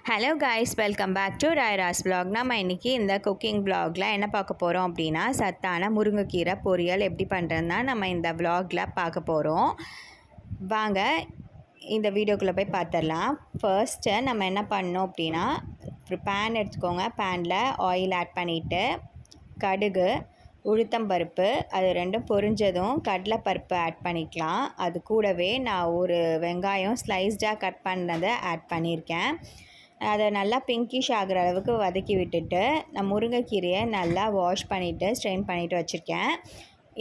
Hello guys, welcome back to ராய்ராஸ் vlog. நம்ம இன்றைக்கி இந்த குக்கிங் vlogல என்ன பார்க்க போகிறோம் அப்படின்னா, சத்தான முருங்கைக்கீரை பொரியல் எப்படி பண்ணுறதுன்னா நம்ம இந்த vlogல பார்க்க போகிறோம். வாங்க இந்த வீடியோக்குள்ளே போய் பார்த்துடலாம். ஃபர்ஸ்ட்டு நம்ம என்ன பண்ணோம் அப்படின்னா, ஒரு பேன் எடுத்துக்கோங்க. பேனில் ஆயில் ஆட் பண்ணிவிட்டு கடுகு, உளுத்தம்பருப்பு அது ரெண்டும் பொரிஞ்சதும் கடலைப்பருப்பு ஆட் பண்ணிக்கலாம். அது கூடவே நான் ஒரு வெங்காயம் ஸ்லைஸ்டாக கட் பண்ணதை ஆட் பண்ணியிருக்கேன். அதை நல்லா பிங்கிஷ் ஆகிற அளவுக்கு வதக்கி விட்டுட்டு நான் முருங்கைக்கீரையை நல்லா வாஷ் பண்ணிவிட்டு ஸ்ட்ரெயின் பண்ணிவிட்டு வச்சுருக்கேன்.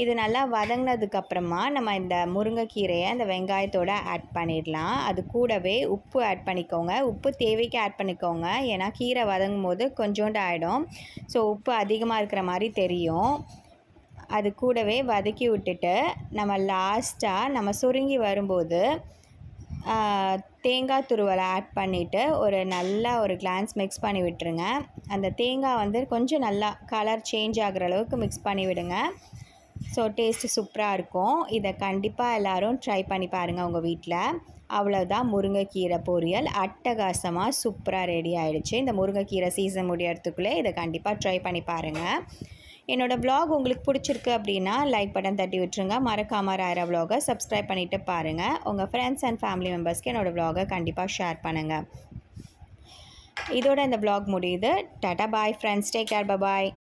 இது நல்லா வதங்கினதுக்கப்புறமா நம்ம இந்த முருங்கைக்கீரையை இந்த வெங்காயத்தோடு ஆட் பண்ணிடலாம். அது கூடவே உப்பு ஆட் பண்ணிக்கோங்க. உப்பு தேவைக்கு ஆட் பண்ணிக்கோங்க, ஏன்னா கீரை வதங்கும் போது கொஞ்சோண்டு ஆகிடும். ஸோ உப்பு அதிகமாக இருக்கிற மாதிரி தெரியும். அது கூடவே வதக்கி விட்டுட்டு நம்ம லாஸ்ட்டாக நம்ம சுருங்கி வரும்போது தேங்காய் துருவலை ஆட் பண்ணிவிட்டு ஒரு கிளான்ஸ் மிக்ஸ் பண்ணி விட்டுருங்க. அந்த தேங்காய் கொஞ்சம் நல்லா கலர் சேஞ்ச் ஆகிற அளவுக்கு மிக்ஸ் பண்ணி விடுங்க. ஸோ டேஸ்ட்டு சூப்பராக இருக்கும். இதை கண்டிப்பாக எல்லோரும் ட்ரை பண்ணி பாருங்கள் உங்கள் வீட்டில். அவ்வளோதான், முருங்கைக்கீரை பொரியல் அட்டகாசமாக சூப்பராக ரெடி ஆகிடுச்சு. இந்த முருங்கைக்கீரை சீசன் முடியறதுக்குள்ளே இதை கண்டிப்பாக ட்ரை பண்ணி பாருங்கள். என்னோடய vlog உங்களுக்கு பிடிச்சிருக்கு அப்படின்னா லைக் பட்டன் தட்டி விட்டுருங்க. மறக்காம ராய்ரா vlog சப்ஸ்கிரைப் பண்ணிவிட்டு பாருங்கள். உங்கள் ஃப்ரெண்ட்ஸ் அண்ட் ஃபேமிலி மெம்பர்ஸ்க்கு என்னோடய vlog கண்டிப்பாக ஷேர் பண்ணுங்கள். இதோட இந்த vlog முடியுது. டாடா பாய் ஃப்ரெண்ட்ஸ், டேக் கேர், பாய்.